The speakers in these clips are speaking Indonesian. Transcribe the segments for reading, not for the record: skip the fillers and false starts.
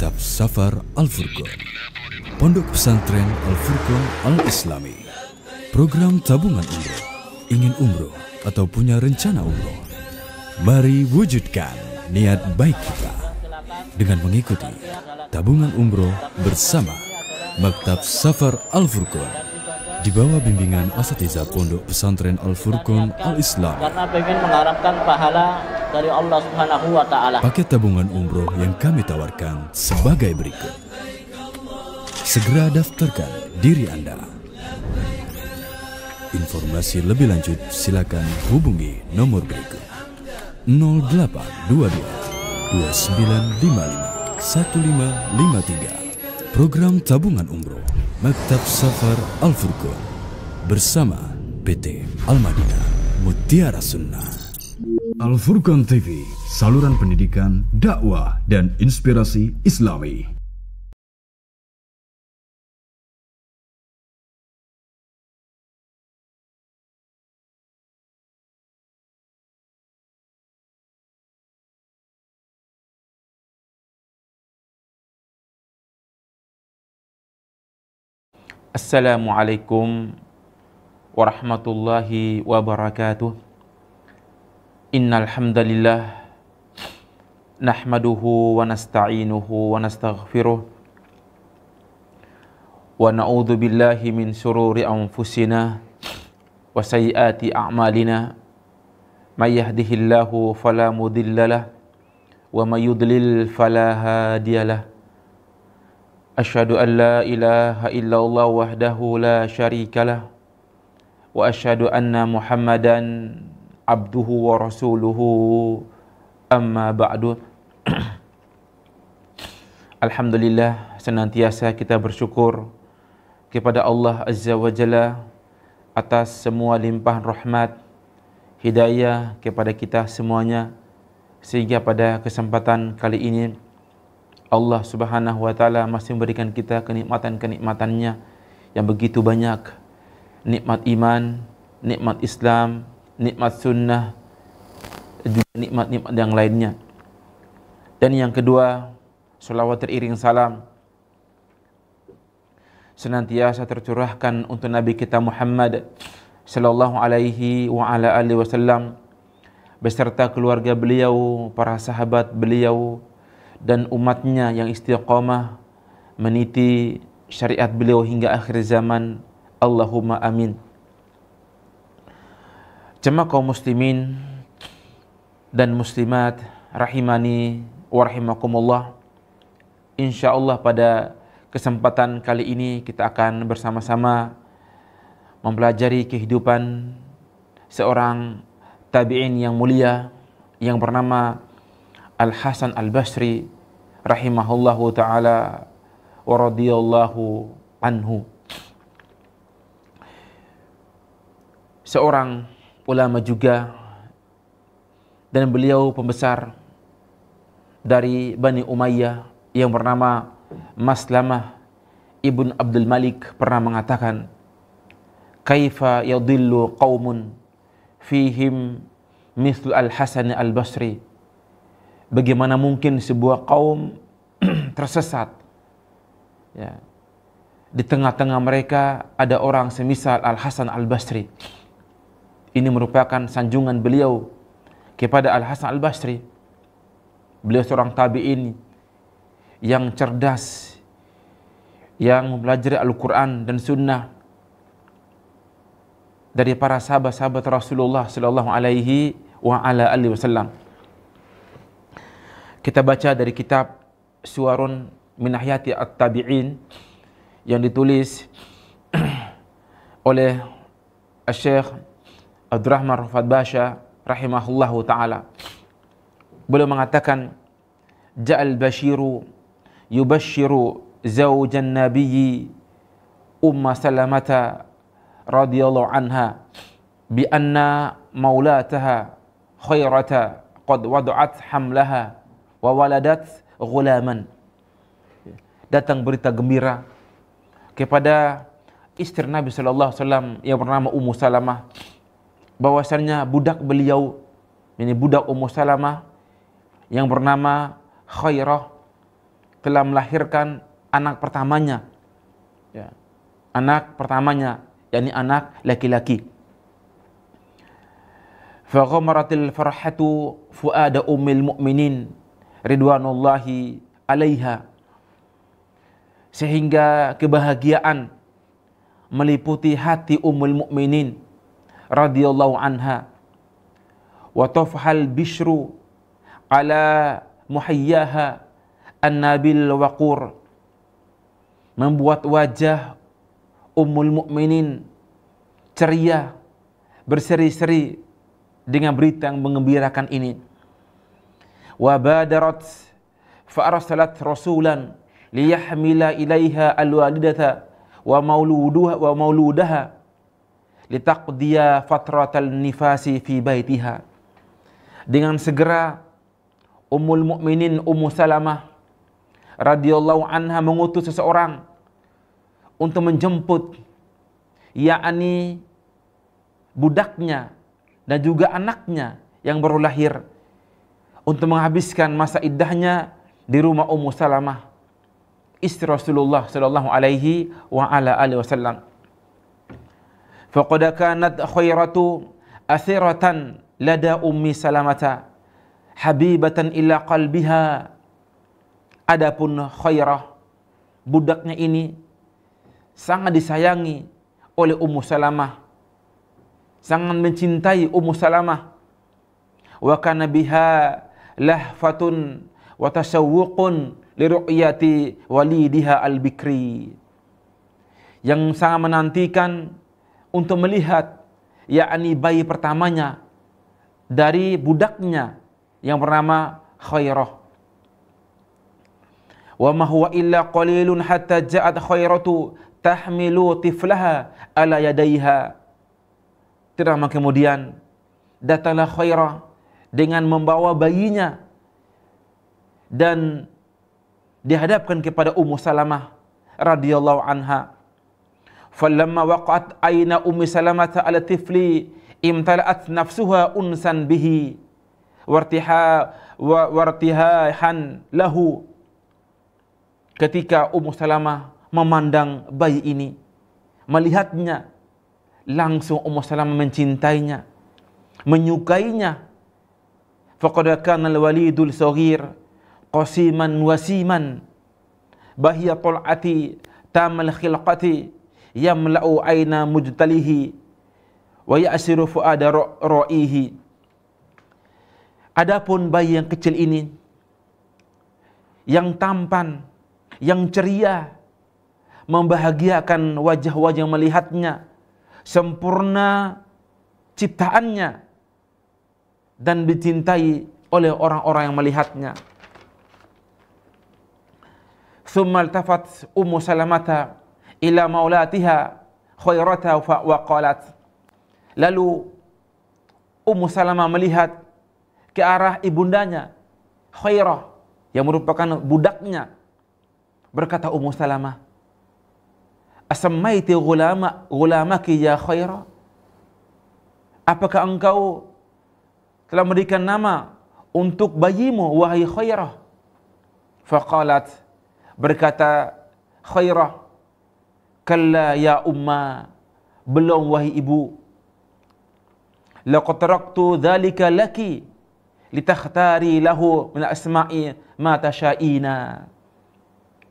Maktab Safar Al-Furqan, Pondok Pesantren Al-Furqan Al-Islami. Program tabungan umroh. Ingin umroh atau punya rencana umroh? Mari wujudkan niat baik kita dengan mengikuti tabungan umroh bersama Maktab Safar Al-Furqan di bawah bimbingan Asatidzah Pondok Pesantren Al-Furqan Al-Islam. Karena ingin mengharapkan pahala dari Allah Subhanahu wa Ta'ala. Paket tabungan umroh yang kami tawarkan sebagai berikut. Segera daftarkan diri Anda. Informasi lebih lanjut silakan hubungi nomor berikut: 0822 2955 1553. Program tabungan umroh Maktab Safar Al-Furqan bersama PT Al-Madinah Mutiara Sunnah. Al-Furqan TV, saluran pendidikan, dakwah, dan inspirasi Islami. Assalamualaikum warahmatullahi wabarakatuh. Innal hamdalillah nahmaduhu wa nasta'inuhu wa nastaghfiruh wa na'udzu billahi min shururi anfusina wa sayyiati a'malina. May yahdihillahu fala mudhillalah wa may yudlil fala hadiyalah. Asyhadu an la ilaha illallah wahdahu la syarikalah wa asyhadu anna Muhammadan abduhu wa rasuluhu, amma ba'du. Alhamdulillah, senantiasa kita bersyukur kepada Allah Azza wa Jalla atas semua limpahan rahmat, hidayah kepada kita semuanya, sehingga pada kesempatan kali ini Allah Subhanahu wa Ta'ala masih memberikan kita kenikmatan-kenikmatannya yang begitu banyak. Nikmat iman, nikmat Islam, nikmat sunnah, juga nikmat-nikmat yang lainnya. Dan yang kedua, salawat teriring salam senantiasa tercurahkan untuk Nabi kita Muhammad sallallahu alaihi wa ala alihi wasallam beserta keluarga beliau, para sahabat beliau, dan umatnya yang istiqamah meniti syariat beliau hingga akhir zaman. Allahumma amin. Jemaah kaum muslimin dan muslimat rahimani wa rahimakumullah. Insyaallah pada kesempatan kali ini kita akan bersama-sama mempelajari kehidupan seorang tabi'in yang mulia yang bernama Al-Hasan Al-Basri rahimahullahu ta'ala wa radiyallahu anhu. Seorang ulama juga, dan beliau pembesar dari Bani Umayyah yang bernama Maslamah ibn Abdul Malik pernah mengatakan, kaifa yadillu qaumun fihim mithlu Al-Hasan Al-Basri. Bagaimana mungkin sebuah kaum tersesat, ya, di tengah-tengah mereka ada orang semisal Al-Hasan Al-Basri. Ini merupakan sanjungan beliau kepada Al-Hasan Al-Basri. Beliau seorang tabi'in yang cerdas, yang mempelajari Al-Quran dan Sunnah dari para sahabat-sahabat Rasulullah sallallahu alaihi wa ala alihi wasallam. Kita baca dari kitab Suwarun min Hayati At-Tabi'in yang ditulis oleh Syekh Abdurrahman Rufat Basha rahimahullahu ta'ala. Beliau mengatakan, Ja'al Bashiru yubashiru zawjan nabiyyi Umma Salamata radhiyallahu anha bi anna maulataha khairata qad wada'at hamlaha wa waladat ghulaman. Datang berita gembira kepada istri Nabi sallallahu alaihi wasallam yang bernama Ummu Salamah, bahwasannya budak beliau, ini budak Ummu Salamah yang bernama Khairah, telah melahirkan anak pertamanya, ya, anak pertamanya, yakni anak laki-laki. Faghamaratil farhatu fuada ummil mu'minin ridwanullahi alaiha, sehingga kebahagiaan meliputi hati ummul mu'minin radhiyallahu anha. Wa tafhal bishru ala muhayyaha an-nabil waqur, membuat wajah ummul mu'minin ceria, berseri-seri dengan berita yang mengembirakan ini. Wa badarat fa arsalat rasulan liyahmila ilaiha alwalidata wa mauludaha litaqdiya fatratal nifasi fi baitiha. Dengan segera ummul mukminin Ummu Salamah radhiyallahu anha mengutus seseorang untuk menjemput, yakni budaknya dan juga anaknya yang baru lahir, untuk menghabiskan masa iddahnya di rumah Ummu Salamah, istri Rasulullah sallallahu alaihi wa ala alihi wasallam. Faqad kanat khairatu athiratan lada Ummi Salamata habibatan ila qalbiha. Adapun Khairah, budaknya ini sangat disayangi oleh Ummu Salamah, sangat mencintai Ummu Salamah. Wa kana biha lahfatun wa tasawwuqun li ru'yati walidiha al-bikri, yang sangat menantikan untuk melihat, yakni bayi pertamanya dari budaknya yang bernama Khairah. Wa ma huwa illa qalilun hatta ja'at Khairatu tahmilu tiflaha ala yadaiha. Tidak lama kemudian datanglah Khairah dengan membawa bayinya dan dihadapkan kepada Ummu Salamah radhiyallahu anha. Falamma waqa'at aina Ummi Salamah ala tifli imtala'at nafsuha unsan bihi wartihahan lahu. Ketika Ummu Salamah memandang bayi ini, melihatnya, langsung Ummu Salamah mencintainya, menyukainya. Faqad kana al-walidul saghir qasiman wasiman bahiya tul'ati tamal khilqati yamla'u aina mujtalihi wa ya'siru fu'ada ra'ihi. Adapun bayi yang kecil ini, yang tampan, yang ceria, membahagiakan wajah-wajah yang melihatnya, sempurna ciptaannya, dan dicintai oleh orang-orang yang melihatnya. Thumma altafat Ummu Salamata ila maulatiha Khairata wa qalat. Lalu Ummu Salamah melihat ke arah ibundanya Khairah yang merupakan budaknya. Berkata Ummu Salamah, "Asammaiti ghulamaki ya Khairah?" Apakah engkau telah memberikan nama untuk bayimu, wahai Khairah? Faqalat, berkata Khairah, "Kalla ya umma," belum wahai ibu. "Laqad taraktu dzalika laki litakhtari lahu min asma'i ma tasyaina."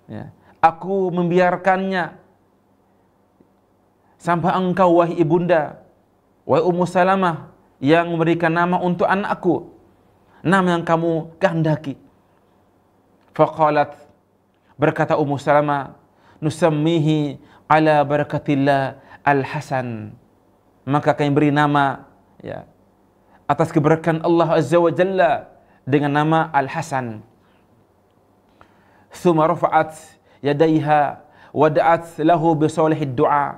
Ya, aku membiarkannya sampai engkau wahai ibunda, wahai Ummu Salamah, yang memberikan nama untuk anakku, nama yang kamu kehendaki. Faqalat, berkata Ummu Salamah, "Nusammihi ala barakatillah al-Hasan." Maka kami beri nama, ya, atas keberkahan Allah Azza wa Jalla dengan nama Al-Hasan. Thumma rafa'at yadaiha wa da'at lahu bi salihid du'a.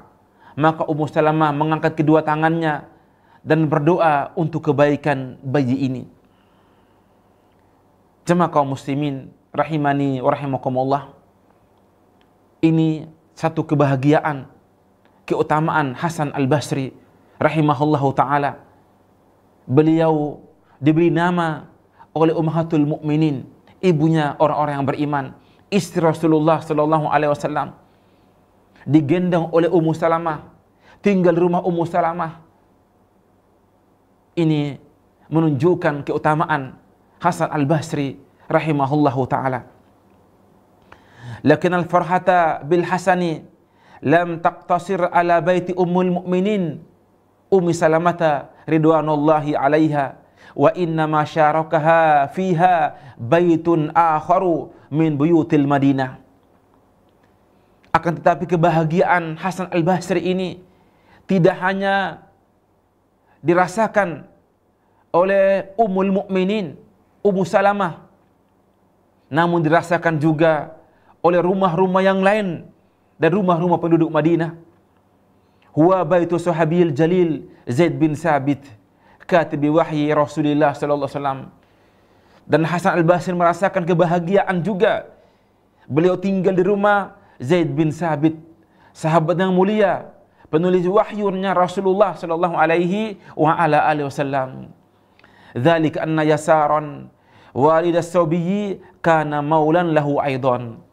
Maka Ummu Salamah mengangkat kedua tangannya dan berdoa untuk kebaikan bayi ini. Jemaah kaum muslimin rahimani wa rahimakumullah, ini satu kebahagiaan, keutamaan Hasan Al-Basri rahimahullahu ta'ala. Beliau diberi nama oleh Ummahatul Mukminin, ibunya orang-orang yang beriman, istri Rasulullah sallallahu alaihi wasallam, digendong oleh Ummu Salamah, tinggal di rumah Ummu Salamah. Ini menunjukkan keutamaan Hasan al-Basri rahimahullahu ta'ala. Lakin al-farhata bil Hasani lam taqtasir ala baiti ummul mu'minin Ummi Salamata ridwanullahi alaiha, wa inna ma syarakaha fiha baitun akharu min buyutil Madinah. Akan tetapi kebahagiaan Hasan al-Basri ini tidak hanya dirasakan oleh Ummul Mukminin Ummu Salamah, namun dirasakan juga oleh rumah-rumah yang lain dan rumah-rumah penduduk Madinah. Huwa baitu sahabil jalil Zaid bin Sabit, katibi wahyi Rasulullah sallallahu alaihi wasallam. Dan Hasan al-Basri merasakan kebahagiaan juga. Beliau tinggal di rumah Zaid bin Sabit, sahabat yang mulia, penulis wahyunya Rasulullah sallallahu alaihi wa ala alihi wasallam. Dzalika anna Yasaran walid as-Sabiyyi kana maulan lahu aidan.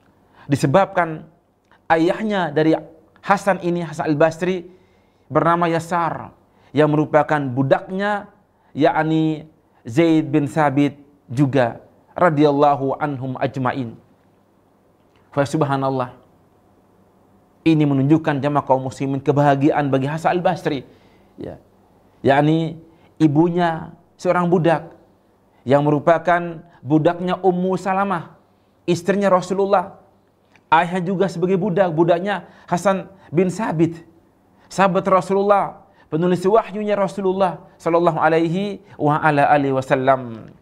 Disebabkan ayahnya dari Hasan ini, Hasan al-Basri, bernama Yasar, yang merupakan budaknya, yakni Zaid bin Sabit juga, radhiyallahu anhum ajmain. Fa subhanallah. Ini menunjukkan jamaah kaum muslimin kebahagiaan bagi Hasan al-Basri, ya, yakni ibunya seorang budak yang merupakan budaknya Ummu Salamah, istrinya Rasulullah. Ayahnya juga sebagai budak, budaknya Hasan bin Sabit, sahabat Rasulullah, penulis wahyunya Rasulullah sallallahu alaihi wa ala alihi wasallam.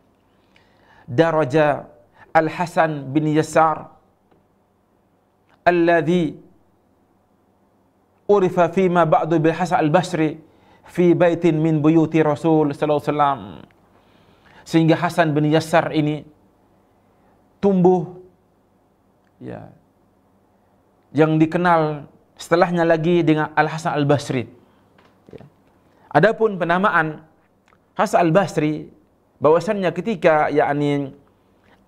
Daraja Al-Hasan bin Yasar alladhi urifa fima ba'du bil Hasan al-Basri fi baitin min buyuti Rasul sallallahu alaihi wasallam. Sehingga Hasan bin Yasar ini tumbuh, ya, yang dikenal setelahnya lagi dengan Al-Hasan al-Basri. Ya. Adapun penamaan Hasan al-Basri, bahwasannya ketika yakni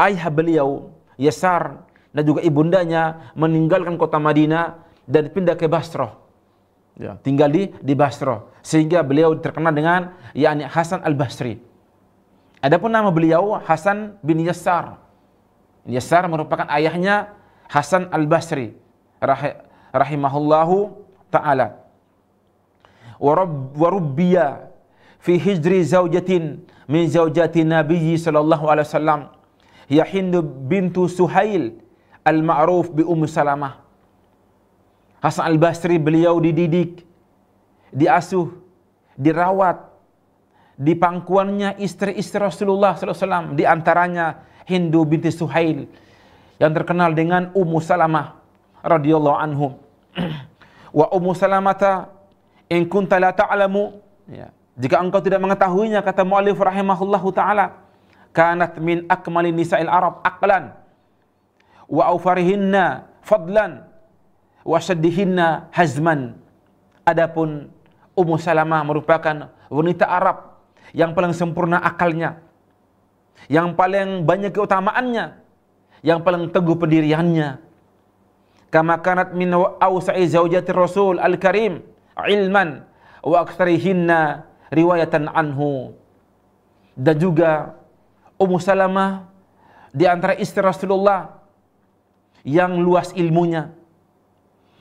ayah beliau Yasar dan juga ibundanya meninggalkan kota Madinah dan pindah ke Basrah, ya, tinggal di Basrah, sehingga beliau terkenal dengan yakni Hasan al-Basri. Adapun nama beliau Hasan bin Yasar. Yasar merupakan ayahnya Hasan al-Basri rahimahullahu ta'ala. Wa rubbiya fi hijri zaujatin min zaujati Nabi sallallahu alaihi wasallam, hiya Hind bintu Suhail al-ma'ruf bi Ummu Salamah. Hasan al-Basri beliau dididik, diasuh, dirawat di pangkuannya istri-istri Rasulullah sallallahu alaihi wasallam, di antaranya Hindu binti Suhail yang terkenal dengan Ummu Salamah radhiyallahu anhum. Wa Ummu Salamata in kunta la ta'lamu, ya, jika engkau tidak mengetahuinya, kata muallif rahimahullahu taala, kanat min akmalin nisa'il Arab aqlan wa awfarihinna fadlan wa shaddihinna hazman. Adapun Ummu Salamah merupakan wanita Arab yang paling sempurna akalnya, yang paling banyak keutamaannya, yang paling teguh pendiriannya. Kama kanat min awsa'i zaujati Rasul al-Karim ilman wa aktsarihinna riwayatan anhu. Dan juga Ummu Salamah di antara istri Rasulullah yang luas ilmunya,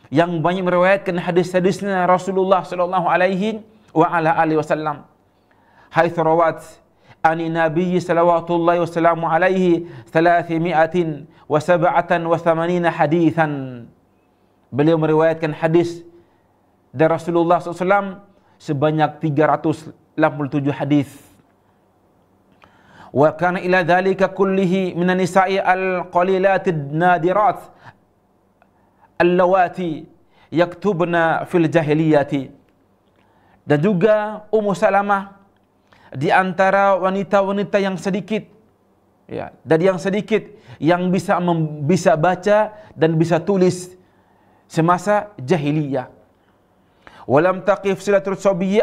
yang banyak meriwayatkan hadis-hadisnya Rasulullah sallallahu alaihi wa ala alihi wasallam. Haitsu rawat ani Nabi sallallahu wasallam alaihi 387 haditsan. Beliau meriwayatkan hadis dari Rasulullah SAW sebanyak 387 hadis. Wa kana ila dzalika kullihi minan nisa'i al-qalilatid nadirat allawati yaktubna fil jahiliyati. Dan juga Ummu Salamah di antara wanita-wanita yang sedikit, ya, dan yang sedikit yang bisa baca dan bisa tulis semasa jahiliyah. Walam taqif silatul sabiyyi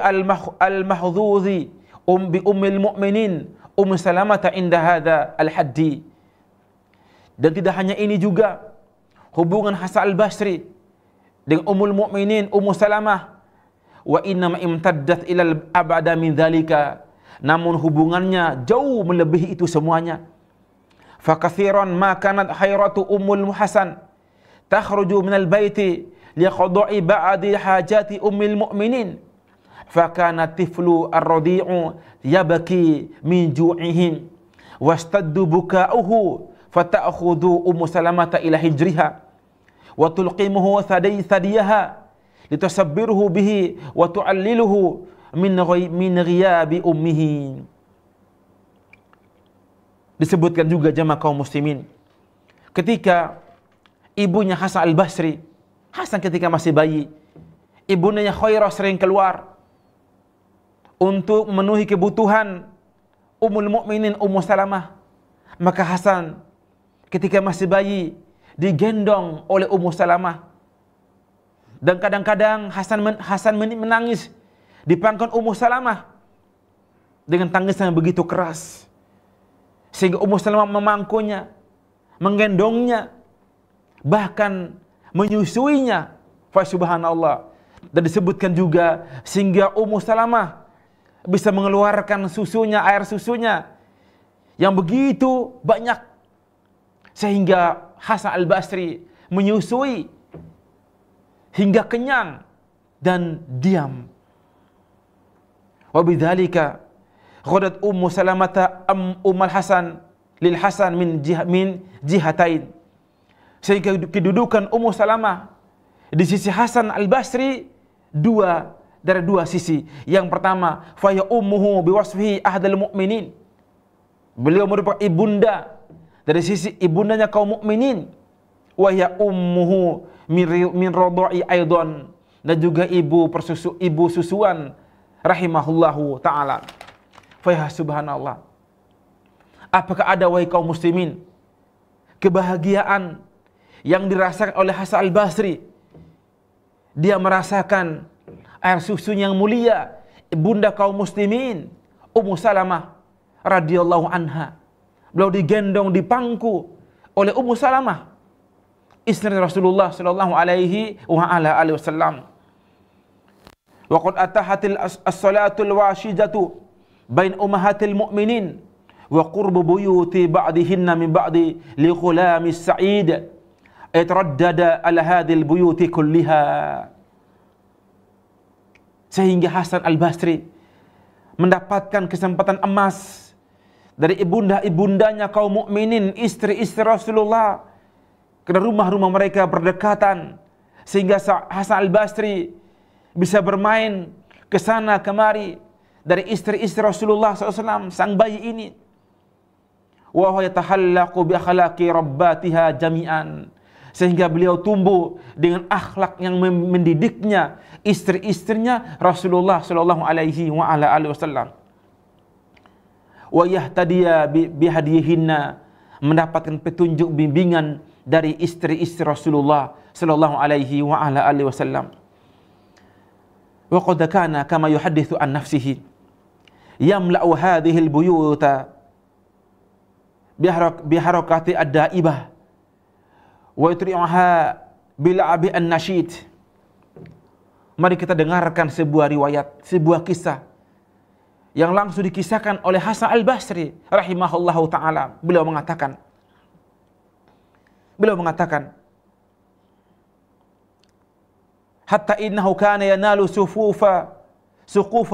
al-mahdhuzi bi ummil mu'minin Ummu Salamah inda hadha al-haddi. Dan tidak hanya ini juga, hubungan Hasan al-Basri dengan Ummul Mukminin Ummu Salamah, wa inna ma imtaddat ilal abada min dzalika, namun hubungannya jauh melebihi itu semuanya. Fa katsiran ma kanat hayratu Ummul Hasan takhruju minal baiti liqada'i ba'di hajati Ummul Mukminin, fa kana tiflu ar-radi'u yabki min ju'ihim wastaddu buka'uhu fata'khudhu Ummu Salamah ila hijriha wa tulqimuhu thadiyaha litasabbiruhu bihi wa tu'alliluhu min ghiyabi ummihi. Disebutkan juga jamaah kaum muslimin, ketika ibunya Hasan al-Basri, Hasan ketika masih bayi, ibundanya Khairah sering keluar untuk memenuhi kebutuhan Ummul Mukminin Ummu Salamah. Maka Hasan ketika masih bayi digendong oleh Ummu Salamah, dan kadang-kadang Hasan menangis di pangkuan Ummu Salamah dengan tangisan yang begitu keras, sehingga Ummu Salamah memangkunya, menggendongnya, bahkan menyusuinya. Fa subhanallah. Dan disebutkan juga sehingga Ummu Salamah bisa mengeluarkan susunya, air susunya yang begitu banyak, sehingga Hasan al-Basri menyusui hingga kenyang dan diam. Wa bidzalika ghadat Ummu Salamah Ummul Hasan lil Hasan min jihatain, sehingga kedudukan Ummu Salamah di sisi Hasan al-Basri dari dua sisi. Yang pertama, fa ya ummuhu biwasfihi ahdal mu'minin, beliau merupakan ibunda dari sisi ibundanya kaum mukminin, wa ya ummuhu min radha'i aidan, dan juga ibu susuan rahimahullahu taala. Fa ya subhanallah. Apakah ada wahai kaum muslimin kebahagiaan yang dirasakan oleh Hasan al-Basri? Dia merasakan air susunya yang mulia ibunda kaum muslimin Ummu Salamah radhiyallahu anha. Beliau digendong, dipangku oleh Ummu Salamah, istri Rasulullah sallallahu alaihi wa ala alihi wasallam. Wa qad atahatil as-salatul washidatu bain ummahatil mu'minin wa qurbu buyuti ba'dihinna min ba'di li ghulamis sa'id yataraddada ala hadhil buyuti kulliha. Sehingga Hasan al-Basri mendapatkan kesempatan emas dari ibundanya kaum mukminin, istri-istri Rasulullah, karena rumah-rumah mereka berdekatan, sehingga Hasan al-Basri bisa bermain ke sana kemari dari istri-istri Rasulullah SAW, sang bayi ini. Wa huwa yatahallaqu bi akhlaqi rabbatiha jami'an, sehingga beliau tumbuh dengan akhlak yang mendidiknya istri-istrinya Rasulullah sallallahu alaihi wa ala alihi wasallam. Wa yahtadiya bihadiyihinna, mendapatkan petunjuk bimbingan dari istri-istri Rasulullah sallallahu alaihi wa ala alihi wasallam. Wa qad kana kama yuhaddithu an nafsihi yamla'u hadhihi al-buyuta biharakati ad-da'ibah wa yutri'uha bil'abi an-nashid. Mari kita dengarkan sebuah riwayat, sebuah kisah yang langsung dikisahkan oleh Hasan al-Basri rahimahullahu ta'ala. Beliau mengatakan, hatta innahu kana yanalu suqufa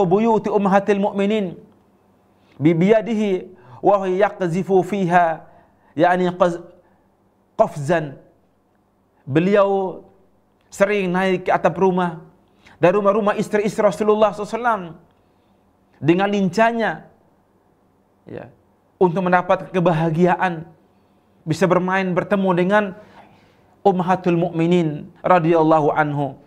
buyuti ummahatil mu'minin biyadihi wa huwa yaqzifu fiha, yani qafzan. Beliau sering naik ke atap rumah, dari rumah-rumah istri-istri Rasulullah SAW, dengan lincahnya, ya, untuk mendapat kebahagiaan, bisa bermain bertemu dengan ummahatul mu'minin radhiyallahu anhu.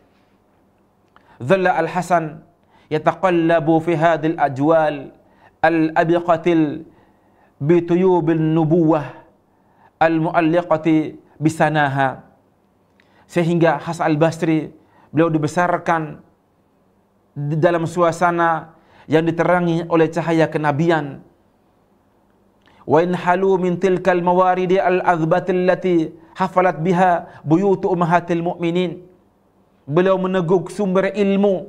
Dhalla al-Hasan yataqallabu fi hadhil ajwal al-abiqatil bituyubil nubuwah al-mu'alliqati bisanaha. Sehingga Hasan al-Basri, beliau dibesarkan di dalam suasana yang diterangi oleh cahaya kenabian. wa in halu min tilkal mawaridi al-azbatil lati hafalat biha buyutu ummahatil mu'minin. Beliau meneguk sumber ilmu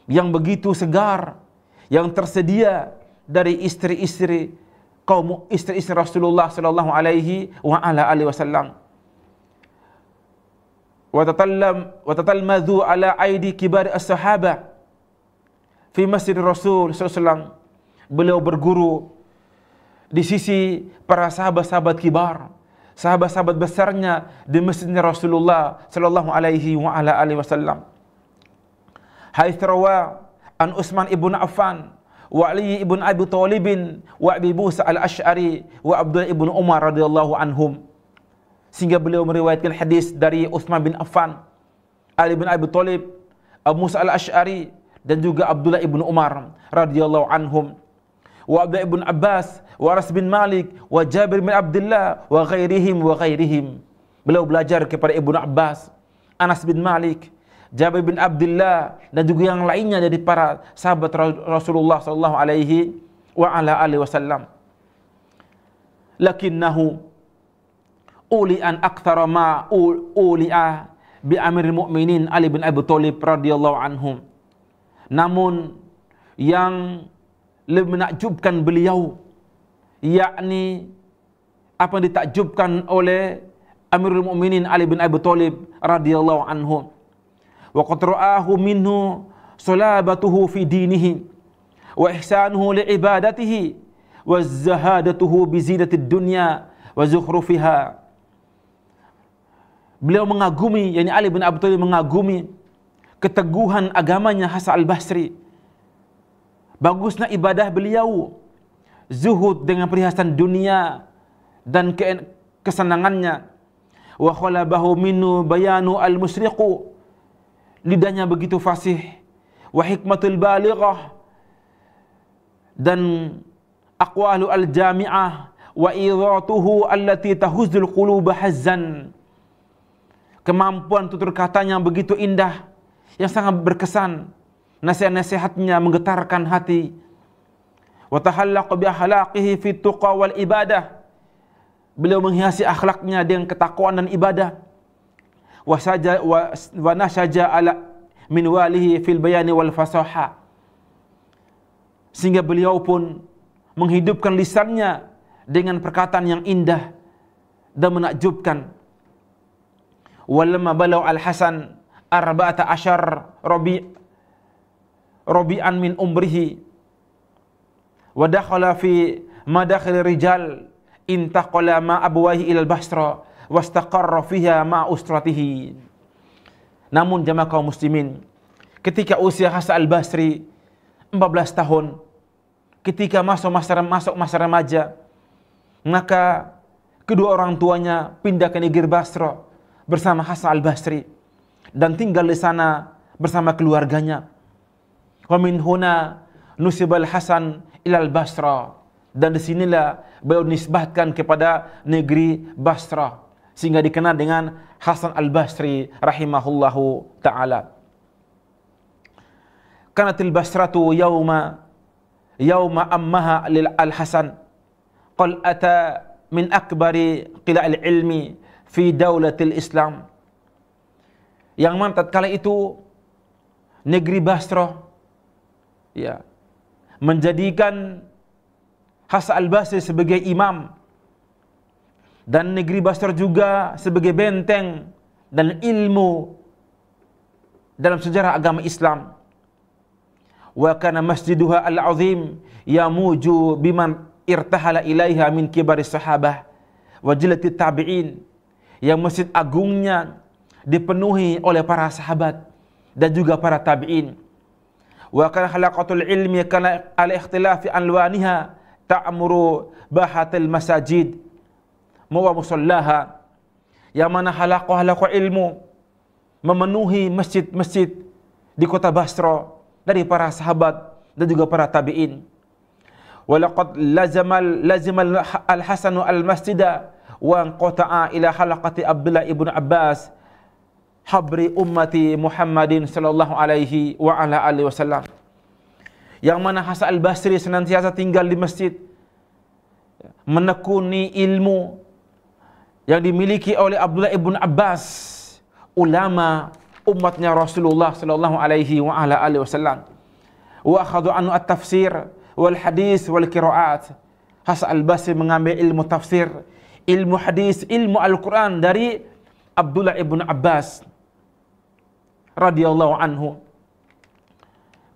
yang begitu segar yang tersedia dari istri-istri kaum istri-istri Rasulullah sallallahu alaihi wa ala alihi wasallam. Wa tatalmadhu ala aidi kibar as-sahabah fi masjid Rasul sallallahu alaihi wasallam. Beliau berguru di sisi para sahabat-sahabat kibar, sahabat-sahabat besarnya di masjidnya Rasulullah sallallahu alaihi wa ala alihi wasallam. Haitsu rawa an Utsman ibn Affan wa Ali ibn Abi Thalib wa Abi Musa al-Asy'ari wa Abdullah ibn Umar radhiyallahu anhum. Sehingga beliau meriwayatkan hadis dari Utsman bin Affan, Ali bin Abi Thalib, Abu Musa al-Asy'ari dan juga Abdullah ibn Umar radhiyallahu anhum. Wa Abdullah ibn Abbas wa Anas bin Malik wa Jabir bin Abdullah wa ghairihim. Beliau belajar kepada Ibnu Abbas, Anas bin Malik, Jabir bin Abdullah dan juga yang lainnya dari para sahabat Rasulullah sallallahu alaihi wa ala alihi wasallam. Lakinnahu uli'an aktsara ma uli'a bi amiril mu'minin Ali bin Abi Thalib radhiyallahu anhum. Namun yang lebih menakjubkan beliau, yakni apa yang ditakjubkan oleh Amirul Mukminin Ali bin Abi Thalib radhiyallahu anhu. Wa qad ra'ahu minhu salabatuhu fi dinihi wa ihsanuhu li ibadatihi wa zahadatuhu bi zinatid dunya wa zukhrufiha. Beliau mengagumi, yakni Ali bin Abi Thalib mengagumi keteguhan agamanya Hasan al-Basri. Bagusnya ibadah beliau, zuhud dengan perhiasan dunia dan kesenangannya. Wa khalabahu minnu bayanu al-musriqu, lidahnya begitu fasih. Wa hikmatul balighah, dan aqwalu al-jami'ah. Wa idhatuhu allati tahuzzul quluba hazzan, kemampuan tutur katanya begitu indah yang sangat berkesan. Nasihat-nasihatnya menggetarkan hati. Wa tahallaqa bi akhlaqihi fi tuqa wal ibadah, beliau menghiasi akhlaknya dengan ketakwaan dan ibadah. Wa nashaja ala min walihi fil bayani wal fasaha, sehingga beliau pun menghidupkan lisannya dengan perkataan yang indah dan menakjubkan. Walamma balau al-Hasan 14 Rabi'an min umrihi wa dakhala fi madakhil rijal intaqala ma abwahi ila al-Basra wastaqarra fiha ma usratihi. Namun jamaah kaum muslimin, ketika usia Hasan al-Basri 14 tahun, ketika masuk masa remaja, maka kedua orang tuanya pindah ke negeri Basra bersama Hasan al-Basri dan tinggal di sana bersama keluarganya. Wa min huna nusibal Hasan ilal Basra, dan disinilah beliau nisbahkan kepada negeri Basra sehingga dikenal dengan Hasan al-Basri rahimahullahu ta'ala. Kanatil Basratu yawma ammaha lil al-Hasan qal ata min akbari qila'il ilmi fi daulatil Islam. Yang mana tatkala itu negeri Basra menjadikan Hasan al-Basri sebagai imam, dan negeri Basra juga sebagai benteng dan ilmu dalam sejarah agama Islam. Wa kana masjiduha al-azim yamuju biman irtahala ilaiha min kibaris sahabah wa jilatit tabi'in, yang masjid agungnya dipenuhi oleh para sahabat dan juga para tabi'in. Wa kana halaqatul ilmi kana ala ikhtilafi alwaniha ta'muru bahatil masajid wa musallaha, yang mana halaqah ilmu memenuhi masjid-masjid di kota Basra dari para sahabat dan juga para tabi'in. Wa laqad lazimal al-Hasan al-masjida wa qata'a ila halaqati Abdullah ibn Abbas habri ummati Muhammadin sallallahu alaihi wa ala alihi wasallam. Yang mana Hasan al-Basri senantiasa tinggal di masjid menekuni ilmu yang dimiliki oleh Abdullah ibn Abbas, ulama umatnya Rasulullah sallallahu alaihi wa ala alihi wasallam. Wa akhadhu anhu at-tafsir wal hadis wal qiraat. Hasan al-Basri mengambil ilmu tafsir, ilmu hadis, ilmu Al-Quran dari Abdullah ibn Abbas radhiyallahu anhu.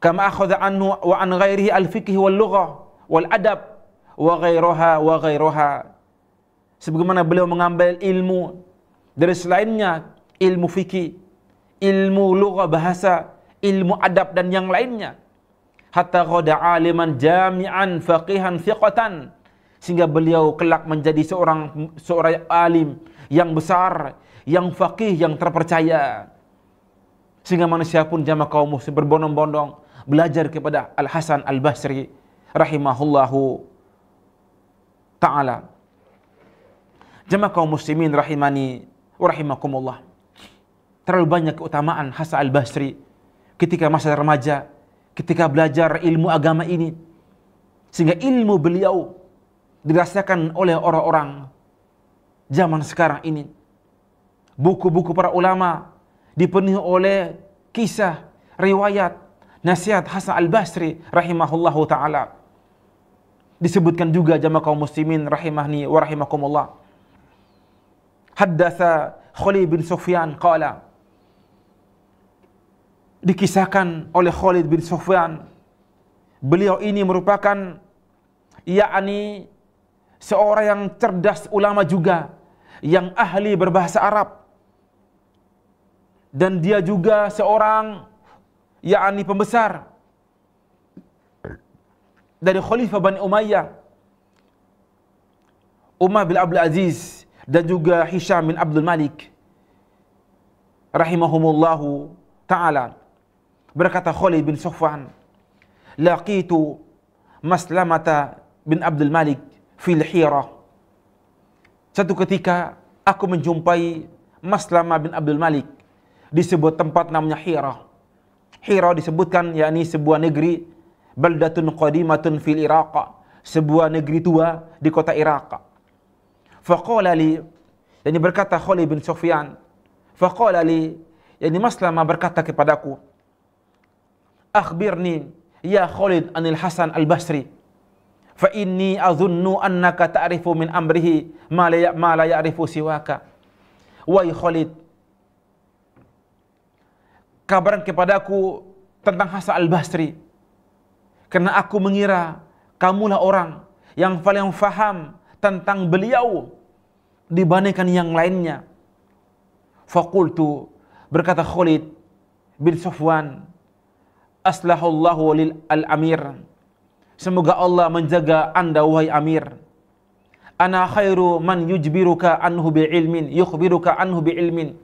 Kama akhadha anhu wa an ghairihi al-fiqh wal lughah wal adab wa ghairuha. Sebagaimana beliau mengambil ilmu dari selainnya, ilmu fikih, ilmu lughah bahasa, ilmu adab dan yang lainnya. Hatta ghada aliman jami'an faqihan thiqatan, sehingga beliau kelak menjadi seorang alim yang besar, yang faqih, yang terpercaya. Sehingga manusia pun jamaah kaum muslim berbondong-bondong belajar kepada Al-Hasan Al-Basri rahimahullahu ta'ala. Jamaah kaum muslimin rahimani wa rahimakumullah. Terlalu banyak keutamaan Hasan Al-Basri ketika masa remaja, ketika belajar ilmu agama ini, sehingga ilmu beliau dirasakan oleh orang-orang zaman sekarang ini. Buku-buku para ulama dipenuhi oleh kisah, riwayat, nasihat Hasan Al-Basri rahimahullahu ta'ala. Disebutkan juga jamaah kaum muslimin rahimahni wa rahimakumullah. Haddatsa Khalid bin Sufyan qala, dikisahkan oleh Khalid bin Sufyan, beliau ini merupakan yakni seorang yang cerdas, ulama juga, yang ahli berbahasa Arab, dan dia juga seorang yakni pembesar dari Khalifah Bani Umayyah, Umar bin Abdul Aziz dan juga Hisham bin Abdul Malik rahimahumullahu ta'ala. Berkata Khalid bin Sufyan, laqitu Maslamata bin Abdul Malik fil Hira. Satu ketika aku menjumpai Maslamah bin Abdul Malik di sebuah tempat namanya Hira. Hira disebutkan yakni sebuah negeri, baldatun qadimatun fil Iraq, sebuah negeri tua di kota Iraq. Faqala li, yakni berkata Khalid bin Sufyan, faqala li, yakni Maslamah berkata kepadaku, akhbirni ya Khalid anil Hasan Al-Basri, fa inni adhunnu annaka ta'rifu min amrihi ma la ya'rifu siwaka. Wahai Khalid, kabaran kepadaku tentang Hasan Al-Basri, karena aku mengira kamulah orang yang paling faham tentang beliau dibandingkan yang lainnya. Faqultu, berkata Khalid bin Sufyan, aslahullahu lil al-amir, semoga Allah menjaga anda wahai amir. Ana khairu man yujbiruka anhu bi'ilmin, yukhbiruka anhu bi'ilmin.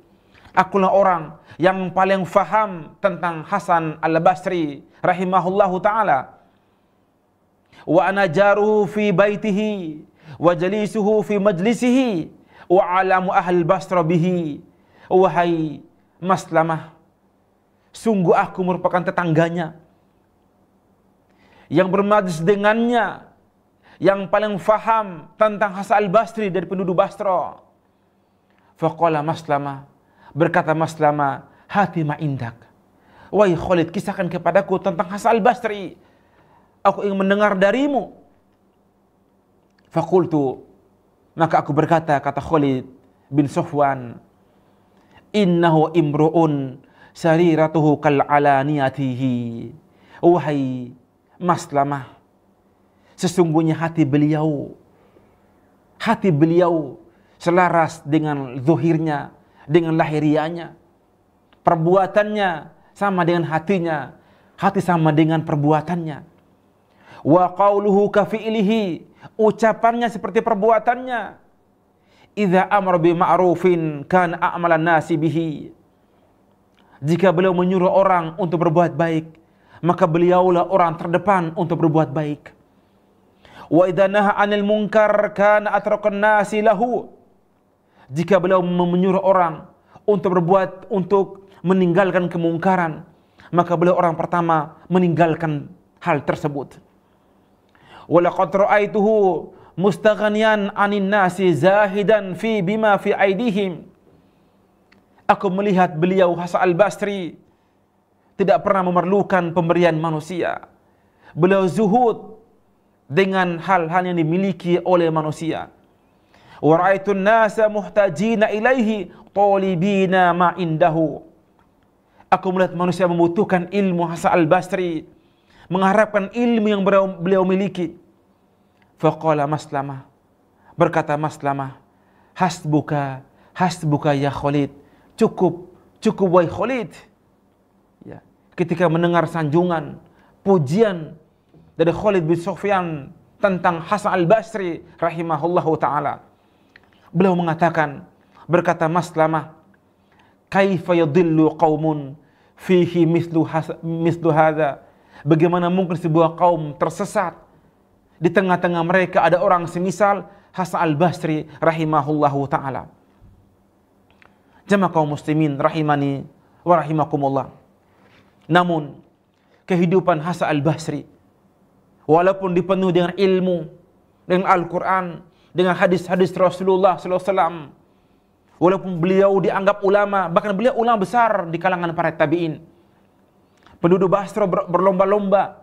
Akulah orang yang paling faham tentang Hasan Al-Basri rahimahullahu ta'ala. Wa ana jaruhu fi baitihi wa jalisuhu fi majlisihi wa alamu ahli Basra bihi. Wahai Maslamah, sungguh aku merupakan tetangganya, yang bermajlis dengannya, yang paling faham tentang Hasan Al-Basri dari penduduk Basra. Faqala Maslamah, berkata Maslamah, hati ma indak. Wahai Khalid, kisahkan kepadaku tentang Hasan Al-Basri, aku ingin mendengar darimu. Faqultu, maka aku berkata, kata Khalid bin Sufyan, innahu imru'un sariratuhu kal'alaniyatihi. Wahai Maslamah, sesungguhnya hati beliau selaras dengan zuhirnya, dengan lahirianya. Perbuatannya sama dengan hatinya, hati sama dengan perbuatannya. Wa qauluhu ka fi'lihi, ucapannya seperti perbuatannya. Idza amara bi ma'rufin kana a'malan nasi bihi. Jika beliau menyuruh orang untuk berbuat baik, maka beliaulah orang terdepan untuk berbuat baik. Wa idza naha 'anil munkar kana atraqan nasi lahu. Jika beliau menyuruh orang untuk meninggalkan kemungkaran, maka beliau orang pertama meninggalkan hal tersebut. Wa laqad ra'aituhu mustaghniyan 'anin nasi zahidan fi bima fi aidihim. Aku melihat beliau Hasan al-Basri tidak pernah memerlukan pemberian manusia. Beliau zuhud dengan hal-hal yang dimiliki oleh manusia. Wa ra'aitun nasa muhtajina ilaihi talibina ma indahu. Aku melihat manusia membutuhkan ilmu Hasan al-Basri, mengharapkan ilmu yang beliau miliki. Faqala Maslamah, berkata Maslamah, hasbuka ya Khalid, cukup wahai Khalid. Ya, ketika mendengar sanjungan, pujian dari Khalid bin Sufyan tentang Hasan al-Basri rahimahullahu taala, beliau mengatakan, berkata Maslamah, kaifa yadillu qaumun fihi mislu hadza, bagaimana mungkin sebuah kaum tersesat di tengah-tengah mereka ada orang semisal Hasan al-Basri rahimahullahu taala. Jamaah kaum muslimin rahimani wa rahimakumullah. Namun kehidupan Hasan al-Basri walaupun dipenuhi dengan ilmu, dengan Al-Quran, dengan hadis-hadis Rasulullah SAW, walaupun beliau dianggap ulama, bahkan beliau ulama besar di kalangan para tabi'in, penduduk Basra berlomba-lomba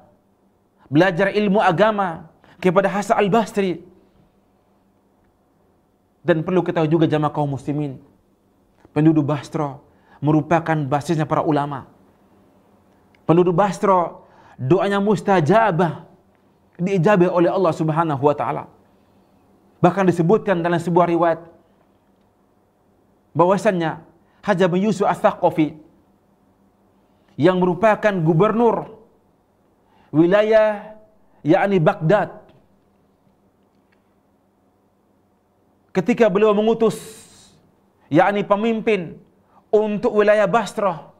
belajar ilmu agama kepada Hasan al-Basri. Dan perlu kita tahu juga jamaah kaum muslimin, penduduk Basra merupakan basisnya para ulama. Penduduk Basra doanya mustajabah, diijabah oleh Allah Subhanahu wa taala. Bahkan disebutkan dalam sebuah riwayat bahwasannya Hajar bin Yusuf Ats-Tsaqafi yang merupakan gubernur wilayah yakni Baghdad, ketika beliau mengutus yakni pemimpin untuk wilayah Basrah,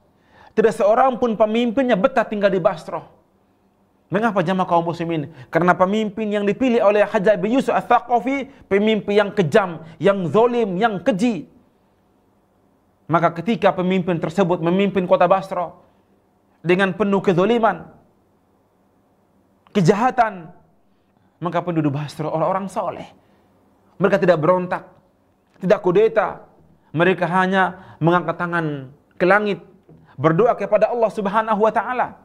tidak seorang pun pemimpinnya betah tinggal di Basrah. Mengapa jamaah kaum muslimin? Karena pemimpin yang dipilih oleh Hajar bin Yusuf Ats-Tsaqafi pemimpin yang kejam, yang zalim, yang keji. Maka ketika pemimpin tersebut memimpin kota Basrah dengan penuh kezaliman, kejahatan, maka penduduk Basrah orang-orang soleh. Mereka tidak berontak, tidak kudeta. Mereka hanya mengangkat tangan ke langit, berdoa kepada Allah Subhanahu wa taala.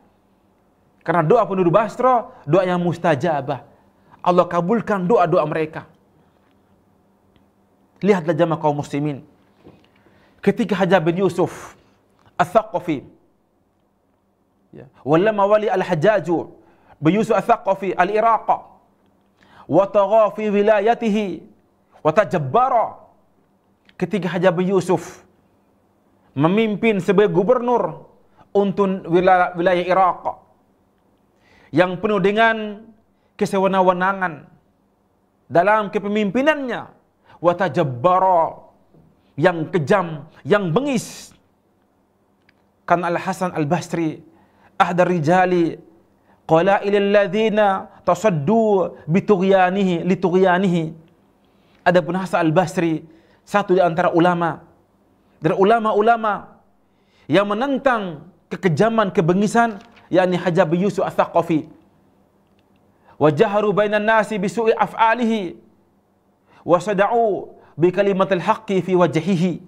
Karena doa penduduk Basrah doa yang mustajabah. Allah kabulkan doa-doa mereka. Lihatlah jamaah kaum muslimin, ketika Hajar bin Yusuf Ats-Tsaqafi walamma wali al-Hajjaj bin Yusuf Ats-Tsaqafi al-Iraq wa tagha fi wilayatihi wa tajabbara, ketika Hajar bin Yusuf memimpin sebagai gubernur untuk wilayah Iraq yang penuh dengan kesewenang-wenangan dalam kepemimpinannya, wa tajabbara, yang kejam, yang bengis. Karena Al-Hasan al-Basri ahda rijali qalailil ladzina tasaddu litughyanihi. Adapun Hasan al-Basri satu di antara ulama dari ulama-ulama yang menentang kekejaman, kebengisan yakni Hajar bin Yusuf Ats-Tsaqafi. Wa jaharu bainan nasi bisu'i af'alihi wa sada'u bi kalimatil haqqi fi wajhihi.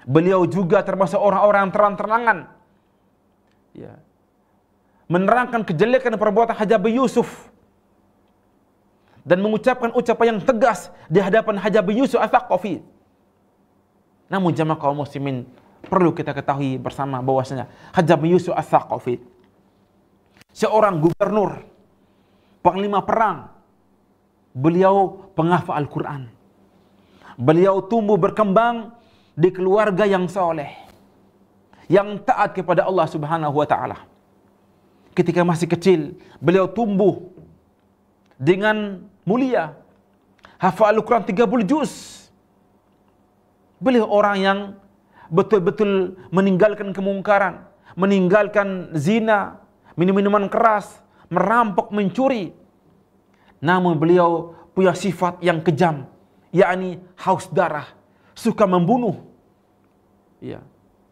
Beliau juga termasuk orang-orang yang terang-terangan menerangkan kejelekan perbuatan Hajar bin Yusuf dan mengucapkan ucapan yang tegas di hadapan Hajar bin Yusuf Ats-Tsaqafi. Namun jamaah kaum muslimin, perlu kita ketahui bersama bahwasanya Hajar bin Yusuf Ats-Tsaqafi seorang gubernur, panglima perang, beliau penghafal Al-Quran. Beliau tumbuh berkembang di keluarga yang soleh, yang taat kepada Allah Subhanahu wa taala. Ketika masih kecil, beliau tumbuh dengan mulia, hafal Al-Quran 30 juz. Beliau orang yang betul-betul meninggalkan kemungkaran, meninggalkan zina, minum-minuman keras, merampok, mencuri. Namun beliau punya sifat yang kejam, yakni haus darah, suka membunuh.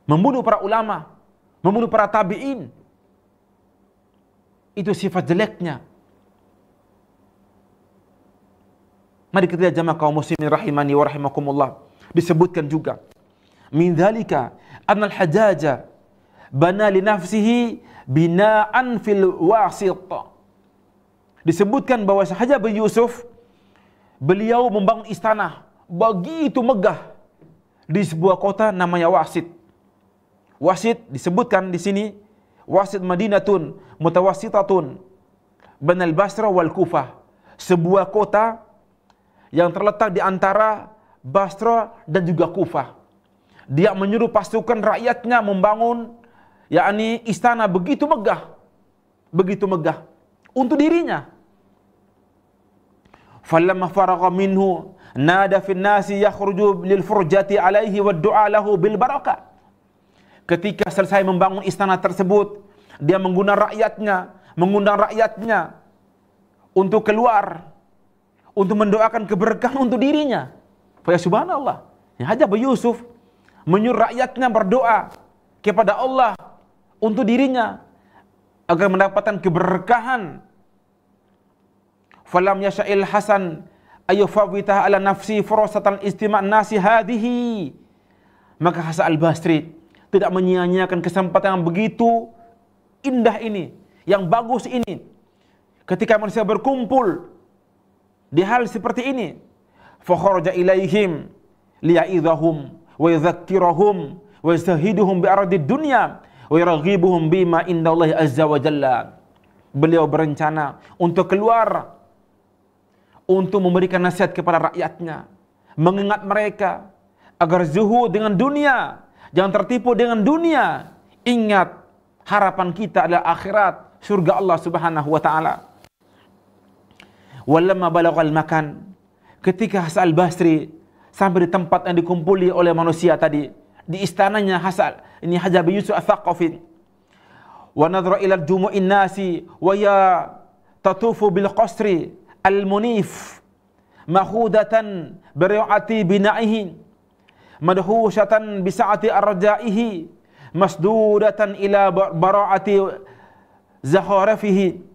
Membunuh para ulama, membunuh para tabi'in. Itu sifat jeleknya. Mari kita jamaah kaum muslimin rahimani wa rahimakumullah. Disebutkan juga min dzalika anna al-Hajjaj bana li nafsihi binaan fil wasit. Disebutkan bahwa Hajjaj bin Yusuf beliau membangun istana begitu megah di sebuah kota namanya Wasit. Wasit disebutkan di sini Wasit Madinatun mutawassitatun bainal Basra wal Kufah. Sebuah kota yang terletak di antara Basra dan juga Kufah. Dia menyuruh pasukan rakyatnya membangun yakni istana begitu megah untuk dirinya. Falamma faragha minhu nada fin nasi yakhruju lil furjati alaihi wad du'a lahu bil barakah. Ketika selesai membangun istana tersebut, dia mengundang rakyatnya untuk keluar untuk mendoakan keberkahan untuk dirinya. Fa subhanallah, Hajjaj bin Yusuf menyuruh rakyatnya berdoa kepada Allah untuk dirinya agar mendapatkan keberkahan. Falam yasha'il Hasan ayyufawwitah ala nafsi fursatan istima' nasi hadhihi. Maka Hasan al-Basri tidak menyia-nyiakan kesempatan yang begitu indah ini, yang bagus ini. Ketika manusia berkumpul di hal seperti ini, fa kharaja ilaihim liya'idhahum wa yadhakkirahum wa yastahiduhum bi ardid dunya wa yarghibuhum bima indallahi azza wa jalla. Beliau berencana untuk keluar untuk memberikan nasihat kepada rakyatnya, mengingat mereka agar zuhud dengan dunia, jangan tertipu dengan dunia. Ingat, harapan kita adalah akhirat, surga Allah Subhanahu wa taala. Walamma balaghal makan, ketika Hasan al-Basri sampai di tempat yang dikumpuli oleh manusia tadi, di istananya Hajjaj bin Yusuf Ats-Tsaqafi. Wa nadhara ila jumu'in nasi wa ya tatufu bil qasri al-munif mahudatan biri'ati bina'ihi madhushatan bisa'ati arja'ihi masdudatan ila bara'ati zakharafihi.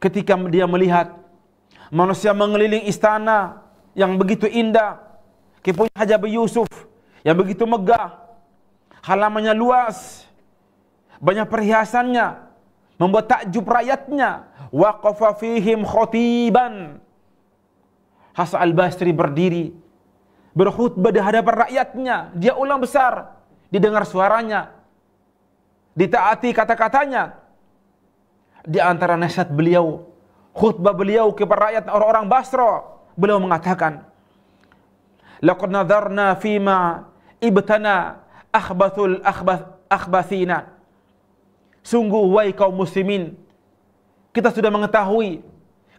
Ketika dia melihat manusia mengelilingi istana yang begitu indah, kepunyaan Hajjaj bin Yusuf yang begitu megah, halamannya luas, banyak perhiasannya, membuat takjub rakyatnya. Waqafa fihim khatiban. Hasan al-Basri berdiri berkhutbah di hadapan rakyatnya. Dia ulang besar, didengar suaranya, ditaati kata-katanya. Di antara nasihat beliau, khutbah beliau kepada rakyat orang-orang Basra, beliau mengatakan, laqad nadharna fima ibtana akhbathul akhbathina. Sungguh wahai kaum muslimin, kita sudah mengetahui,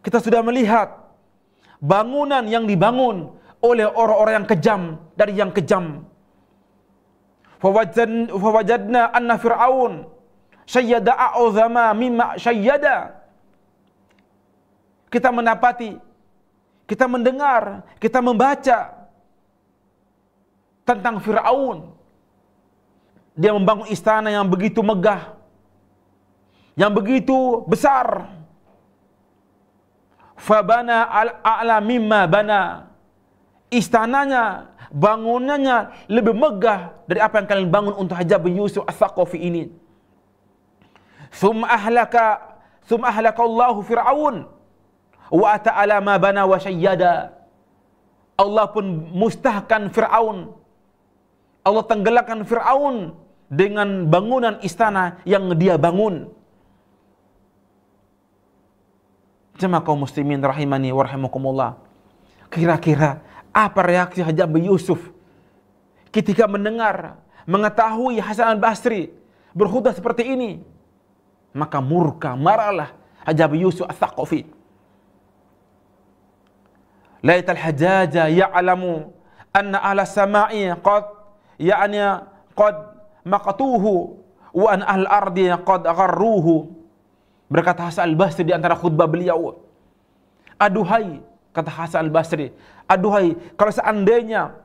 kita sudah melihat bangunan yang dibangun oleh orang-orang yang kejam dari yang kejam. Fawajadna anna Fir'aun syayyada a'uzama mimma syayyada. Kita mendapati, kita mendengar, kita membaca tentang Fir'aun. Dia membangun istana yang begitu megah, yang begitu besar. Fabana a'la mimma bana. Istananya, bangunannya lebih megah dari apa yang kalian bangun untuk Hajjaj bin Yusuf Ats-Tsaqafi ini. Thumma ahlaka Allahu Fir'aun wa ata'ala ma bana wa syayyada. Allah pun mustahkan Fir'aun. Allah tenggelamkan Fir'aun dengan bangunan istana yang dia bangun. Jemaah kaum muslimin rahimani wa rahimakumullah. Kira-kira apa reaksi Hajjaj bin Yusuf ketika mendengar, mengetahui Hasan al-Basri berkhutbah seperti ini? Maka murka, marahlah Hajjaj bin Yusuf Ats-Tsaqafi. Laital Hajjaja ya'lamu anna ahla samai qad maqatuhu wa an ahl ardi qad gharruhu. Berkata Hasan al-Basri di antara khutbah beliau, aduhai, kata Hasan al-Basri, aduhai, kalau seandainya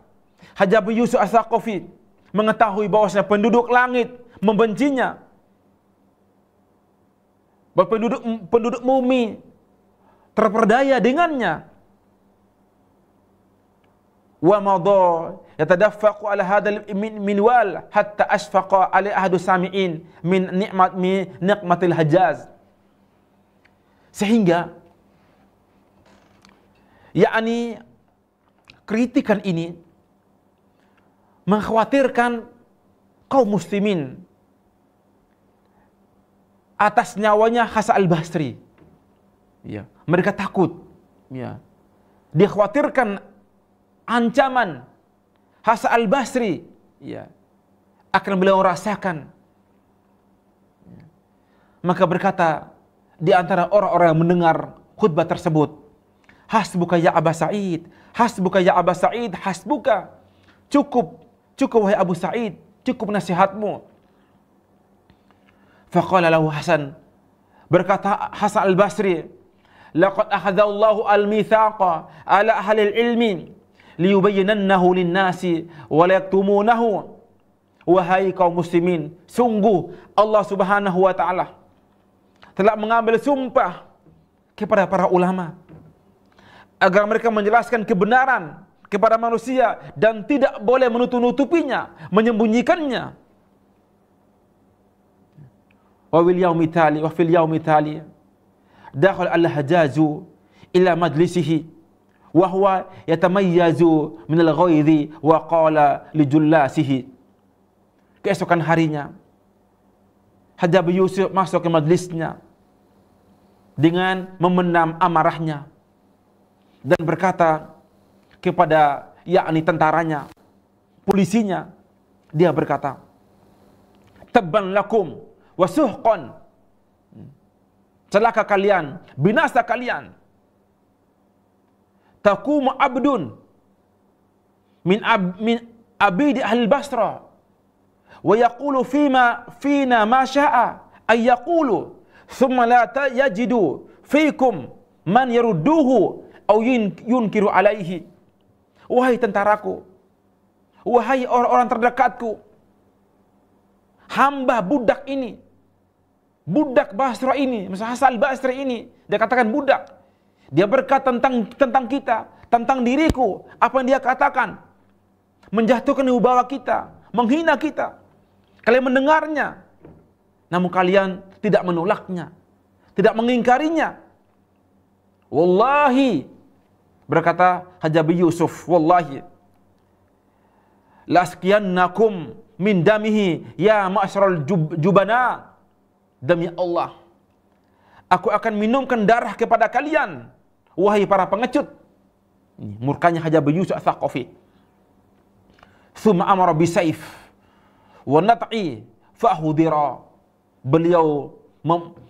Hajjaj bin Yusuf Ats-Tsaqafi mengetahui bahwasanya penduduk langit membencinya, bahwa penduduk bumi terperdaya dengannya, wa madha yatadaffaqu ala hadzal minwal hatta asfaqa ala ahadu sami'in min ni'matil Hajjaz. Sehingga yakni kritikan ini mengkhawatirkan kaum muslimin atas nyawanya Hasan al-Basri. Ya, mereka takut. Ya. Dia khawatirkan ancaman Hasan al-Basri, ya, akan beliau rasakan. Ya. Maka berkata di antara orang-orang yang mendengar khutbah tersebut, hasbuka ya Aba Sa'id, hasbuka ya Aba Sa'id, hasbuka. Cukup wahai Abu Sa'id, cukup nasihatmu. Faqala lahu Hasan, berkata Hasan al-Basri, laqad akhadha Allahu al-mithaqa ala ahli al-ilmi liyubayyinannahu lin-nasi wa la yaktumunahu. Wahai kaum muslimin, sungguh Allah Subhanahu wa taala telah mengambil sumpah kepada para ulama agar mereka menjelaskan kebenaran kepada manusia dan tidak boleh menutup-nutupinya, menyembunyikannya. Wa fil yaumi tali dakhal al-Hajjaju ila majlisihi wa huwa yatamayyazu min al-ghaidhi wa qala li jullasihi. Keesokan harinya Hajjaj Yusuf masuk ke majlisnya dengan memendam amarahnya dan berkata kepada yakni tentaranya, polisinya, dia berkata, tabban lakum wa suhqan, celaka kalian, binasa kalian. Taqumu abdun min abidi ahli Basra wa yaqulu fina ma sya'a ay yaqulu thumma la yajidu fikum man yarudduhu aw yunkiru alaihi. Wahai tentaraku, wahai orang-orang terdekatku, hamba budak ini, budak Basra ini, misalnya Hasan al-Basri ini, dia katakan budak. Dia berkata tentang kita, tentang diriku, apa yang dia katakan, menjatuhkan wibawa kita, menghina kita. Kalian mendengarnya, namun kalian tidak menolaknya, tidak mengingkarinya. Wallahi, berkata Hajjaj Yusuf, wallahi, laskiyannakum min damihi ya ma'asyaral jubana. Demi Allah, aku akan minumkan darah kepada kalian, wahai para pengecut. Murkanya Hajjaj Yusuf Ats-Tsaqafi. Tsumma amara bisayf wa nat'i fahudira. Beliau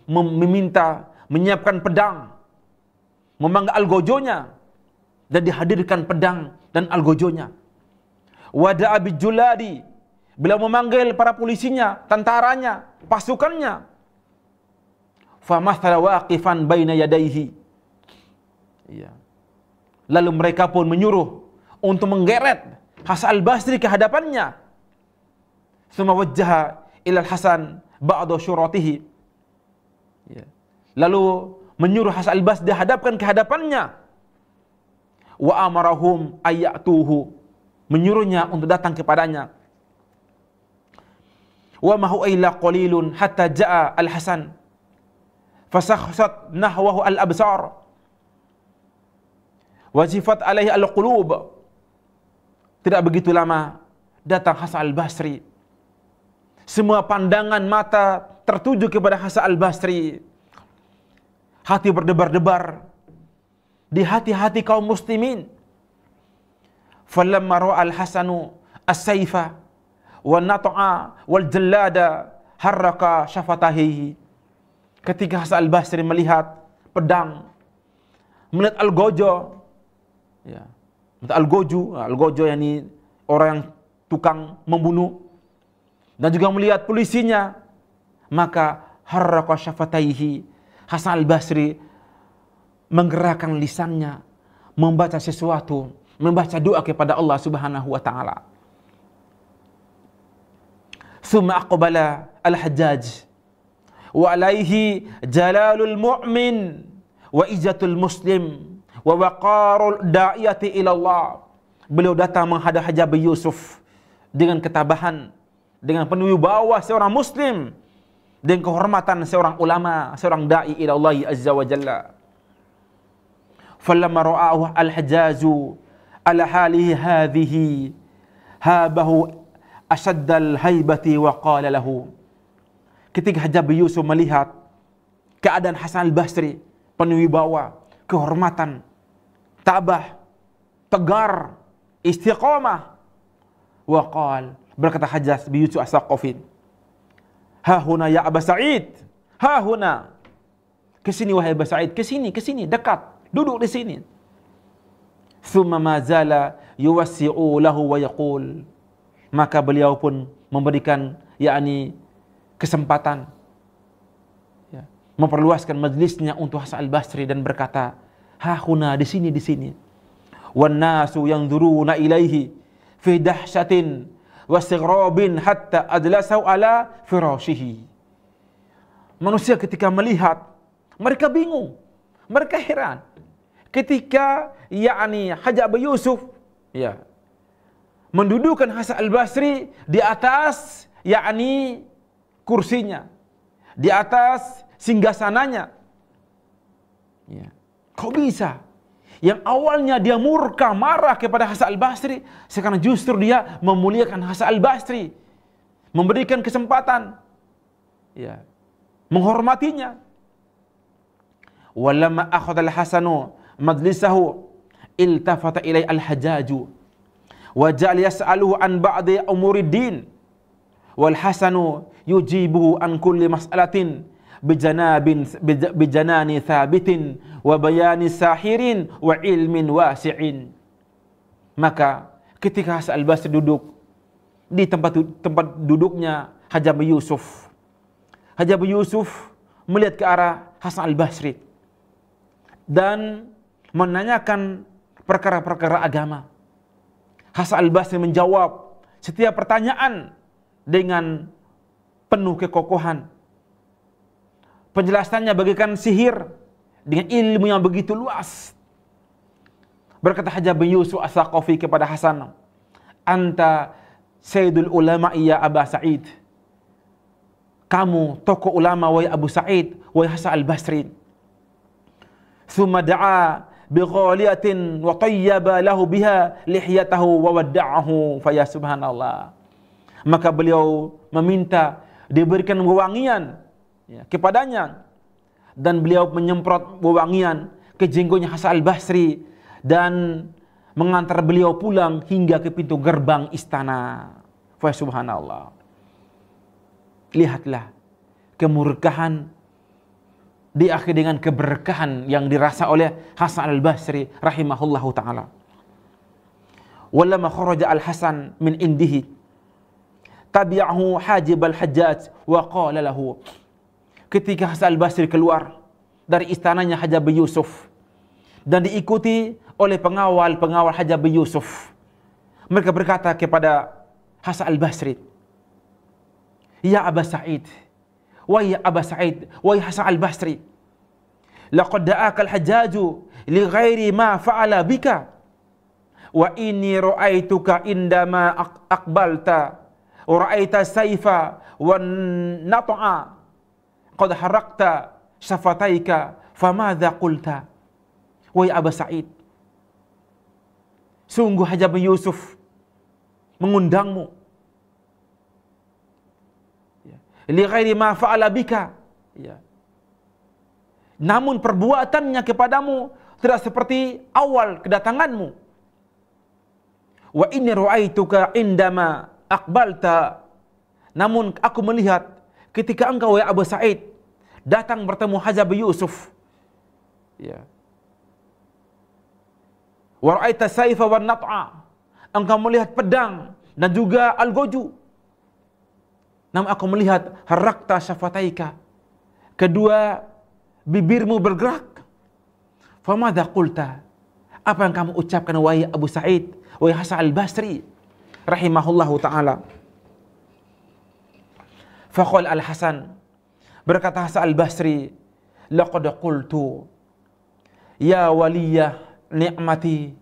meminta menyiapkan pedang, memanggil algojonya, dan dihadirkan pedang dan algojonya. Wada'a bijuladi, beliau memanggil para polisinya, tentaranya, pasukannya. Famathala waqifan baina yadayhi. Ya. Lalu mereka pun menyuruh untuk menggeret Hasan al-Basri ke hadapannya. Tsumma wajjaha ila al-Hasan ba'da syuratihi. Ya. Lalu menyuruh Hasan al-Basri dihadapkan ke hadapannya. Wa amarahum ayyatuhu, menyuruhnya untuk datang kepadanya. Wa ma huwa illa qalilun hatta jaa al-Hasan fasakhsat nahwahu al-absar wazifat alaihi al-qulub. Tidak begitu lama datang Hasan al-Basri. Semua pandangan mata tertuju kepada Hasan al-Basri. Hati berdebar-debar di hati-hati kaum muslimin. Falamma ra'a al-Hasanu as-sayfa wa nat'a wal jallada harraka syafatahihi. Ketika Hasan al-Basri melihat pedang, melihat algojo, ya, algojo yakni orang yang tukang membunuh, dan juga melihat polisinya, maka harraka syafataihi, Hasan al-Basri menggerakkan lisannya, membaca sesuatu, membaca doa kepada Allah Subhanahu wa taala. Tsumma aqbala al-Hajjaj wa alaihi jalalul mu'min wa izzatul muslim wa waqarul da'iyati ila Allah beliau datang menghadap Hajjaj bin Yusuf dengan ketabahan, dengan penuh wibawa seorang muslim, dengan kehormatan seorang ulama, seorang dai ila Allah azza wa jalla. Falamma ra'ahu al-Hajjaj ala halihi hadhihi habahu ashaddal haibati wa qala lahu. Ketika Hajjaj bin Yusuf melihat keadaan Hasan al-Basri penuh wibawa, kehormatan, tabah, tegar, istiqamah, wa qala, berkata Hajjaj bin Yusuf as-Saqafi, ha huna ya Aba Sa'id, ha huna, kesini wahai Aba Sa'id, kesini, dekat, duduk di sini. Thumma ma zala yuwassi'u lahu wa yaqul, maka beliau pun memberikan kesempatan, memperluaskan majlisnya untuk Hasan al-Basri dan berkata, ha huna, di sini. Wan nasu yanzuruna ilaihi fi dahsyatin wasighrabin hatta adlasahu ala firashihi. Manusia ketika melihat, mereka bingung, mereka heran. Ketika Hajjaj bin Yusuf mendudukkan Hasan al-Basri di atas kursinya, di atas singgasananya. Kok bisa? Yang awalnya dia murka, marah kepada Hasan al-Basri, sekarang justru dia memuliakan Hasan al-Basri, memberikan kesempatan, menghormatinya. Walamma akhadha al-Hasanu majlisahu iltafata ilai al-Hajjaj wa ja'ala yas'aluhu an ba'di umuriddin wal Hasanu yujibuhu an kulli mas'alatin bijanani thabitin wa bayani sahirin wa ilmin wasi'in. Maka ketika Hasan al-Basri duduk di tempat duduknya Hajjaj bin Yusuf, Hajjaj bin Yusuf melihat ke arah Hasan al-Basri dan menanyakan perkara-perkara agama. Hasan al-Basri menjawab setiap pertanyaan dengan penuh kekokohan. Penjelasannya bagaikan sihir dengan ilmu yang begitu luas. Berkata Hajjaj bin Yusuf as-Saqafi kepada Hasan, anta sayyidul ulama ya Aba Sa'id. Kamu tokoh ulama wahai Abu Sa'id, wahai Hasan al-Basri. Thumma da'a bi ghaliyatin wa tayyaba lahu biha lihyatahu wa wadda'ahu fa ya subhanallah. Maka beliau meminta diberikan wewangian kepadanya, dan beliau menyemprot wewangian ke jenggotnya Hasan al-Basri dan mengantar beliau pulang hingga ke pintu gerbang istana. Fa subhanallah. Lihatlah kemurkahan diakhiri dengan keberkahan yang dirasa oleh Hasan al-Basri rahimahullahu taala. Walamma kharaja al-Hasan min indihi tabi'ahu Hajib al-Hajjaj wa qala lahu. Ketika Hasan al-Basri keluar dari istananya Hajjaj bin Yusuf dan diikuti oleh pengawal-pengawal Hajjaj bin Yusuf, mereka berkata kepada Hasan al-Basri, ya Aba Sa'id, wahai Aba Sa'id, wahai Hasan al-Basri, laqad da'aka al-Hajjaj li ghairi ma fa'ala bika wa inni ra'aituka indama aqbalta wa ra'aita sayfa wa nat'a qad harakta syafataika famadha qulta. Wahai Aba Sa'id, sungguh Hajjaj bin Yusuf mengundangmu li ghairi ma fa'ala bika, namun perbuatannya kepadamu tidak seperti awal kedatanganmu. Wa inni ra'aituka indama aqbalta, namun aku melihat ketika engkau wahai Abu Sa'id datang bertemu Hajjaj bin Yusuf, wa ra'aita sayfa wan nat'a, engkau melihat pedang dan juga algoju. Namun aku melihat harakta syafataika, kedua bibirmu bergerak. Famadha qulta, apa yang kamu ucapkan wahai Abu Sa'id, wahai Hasan al-Basri rahimahullahu ta'ala. Faqala al-Hasan, berkata Hasan al-Basri, laqad qultu ya waliyah ni'mati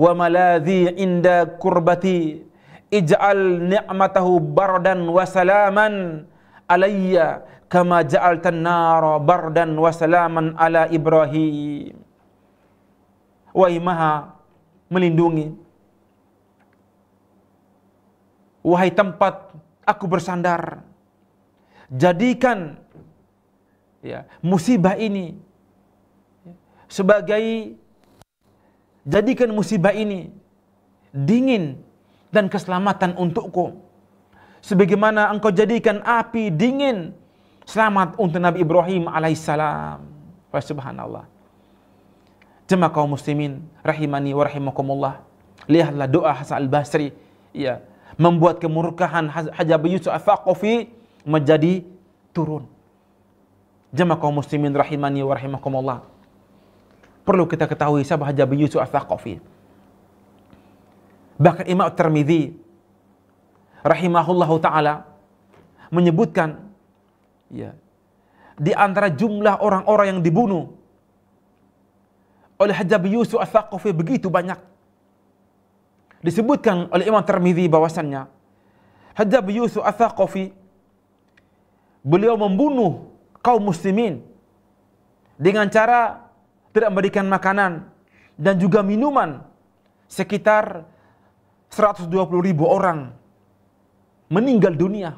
wa maladhi inda kurbati ij'al ni'matahu bardan wa salaman alayya kama ja'altan nara bardan wa salaman ala Ibrahim. Wahai Maha melindungi, wahai tempat aku bersandar, jadikan musibah ini jadikan musibah ini dingin dan keselamatan untukku, sebagaimana engkau jadikan api dingin selamat untuk Nabi Ibrahim alaihissalam. Wa subhanallah. Jemaah kaum muslimin rahimani wa rahimakumullah, lihatlah doa Hasan al-Basri membuat kemurkaan Hajjaj Yusuf Ats-Tsaqafi menjadi turun. Jemaah kaum muslimin rahimani wa rahimakumullah, perlu kita ketahui siapa Hajjaj Yusuf Ats-Tsaqafi. Bahkan Imam Tirmidzi rahimahullahu taala menyebutkan di antara jumlah orang-orang yang dibunuh oleh Hajjaj Yusuf Ats-Tsaqafi begitu banyak. Disebutkan oleh Imam Tirmidzi bahwasannya Hajjaj Yusuf Ats-Tsaqafi beliau membunuh kaum muslimin dengan cara tidak memberikan makanan dan juga minuman. Sekitar 120.000 orang meninggal dunia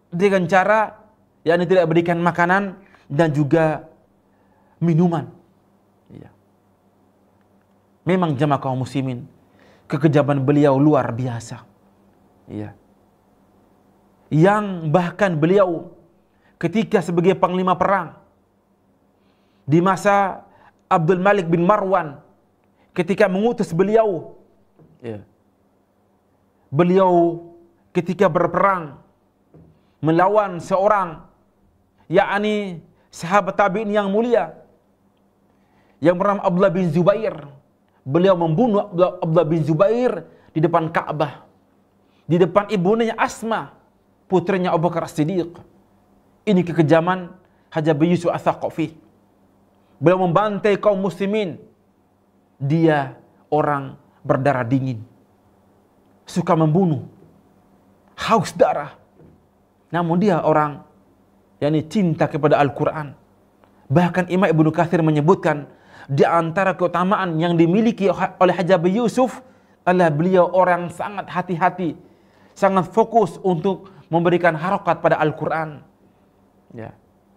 dengan cara tidak berikan makanan dan juga minuman. Memang jemaah kaum muslimin, kekejaman beliau luar biasa. Yang bahkan beliau ketika sebagai panglima perang di masa Abdul Malik bin Marwan, ketika mengutus beliau ketika berperang melawan seorang yakni sahabat tabi'in yang mulia yang bernama Abdullah bin Zubair. Beliau membunuh Abdullah bin Zubair di depan Ka'bah, di depan ibundanya Asma, putrinya Abu Bakar As-Siddiq. Ini kekejaman Hajjaj Yusuf Ats-Tsaqafi. Beliau membantai kaum muslimin. Dia orang berdarah dingin, suka membunuh, haus darah. Namun dia orang cinta kepada Al-Quran. Bahkan Imam Ibnu Katsir menyebutkan di antara keutamaan yang dimiliki oleh Hajjaj Yusuf adalah beliau orang sangat hati-hati, sangat fokus untuk memberikan harokat pada Al-Quran.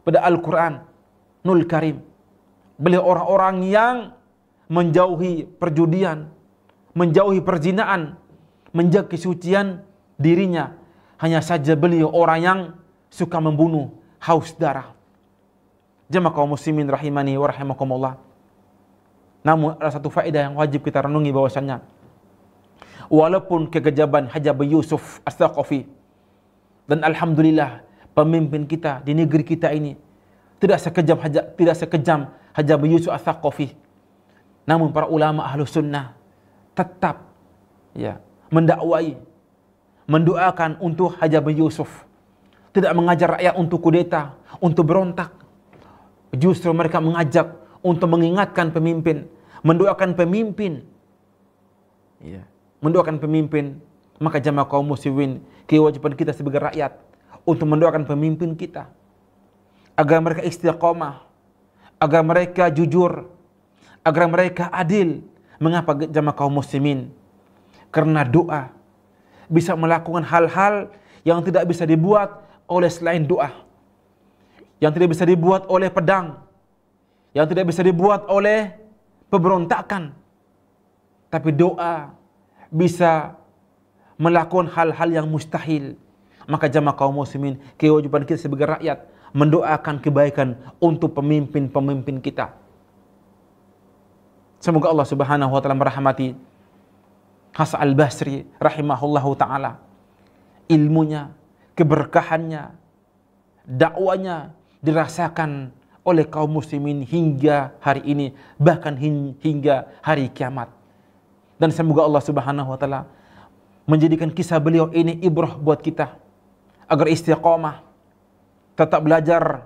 Pada Al-Quranul Karim. Beliau orang-orang yang menjauhi perjudian, menjauhi perzinaan, menjaga kesucian dirinya. Hanya saja beliau orang yang suka membunuh, haus darah. Jemaah kaum muslimin rahimani wa rahimakumullah. Namun ada satu faedah yang wajib kita renungi bahwasannya walaupun kekejaman Hajjaj Yusuf Ats-Tsaqafi, dan alhamdulillah pemimpin kita di negeri kita ini tidak sekejam Hajjaj Yusuf Ats-Tsaqafi, namun para ulama Ahlus Sunnah tetap mendakwai, mendoakan untuk Hajjaj Yusuf. Tidak mengajar rakyat untuk kudeta, untuk berontak. Justru mereka mengajak untuk mengingatkan pemimpin, mendoakan pemimpin. Mendoakan pemimpin. Maka jamaah kaum muslimin, kewajiban kita sebagai rakyat untuk mendoakan pemimpin kita agar mereka istiqomah, agar mereka jujur, agar mereka adil. Mengapa jamaah kaum muslimin? Karena doa bisa melakukan hal-hal yang tidak bisa dibuat oleh selain doa, yang tidak bisa dibuat oleh pedang, yang tidak bisa dibuat oleh pemberontakan. Tapi doa bisa melakukan hal-hal yang mustahil. Maka jamaah kaum muslimin, kewajiban kita sebagai rakyat mendoakan kebaikan untuk pemimpin-pemimpin kita. Semoga Allah Subhanahu wa taala merahmati Hasan al-Basri rahimahullahu taala. Ilmunya, keberkahannya, dakwanya dirasakan oleh kaum muslimin hingga hari ini, bahkan hingga hari kiamat. Dan semoga Allah Subhanahu wa taala menjadikan kisah beliau ini ibrah buat kita agar istiqomah, tetap belajar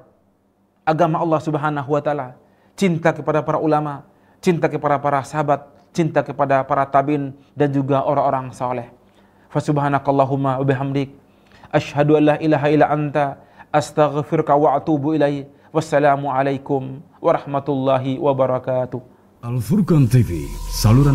agama Allah Subhanahu wa taala, cinta kepada para ulama, cinta kepada para sahabat cinta kepada para tabi'in dan juga orang-orang saleh. Fa subhanakallahumma wa bihamdik asyhadu an la ilaha illa anta astaghfiruka wa atubu ilaik. Wassalamu alaikum warahmatullahi wabarakatuh. Al Furqan TV, saluran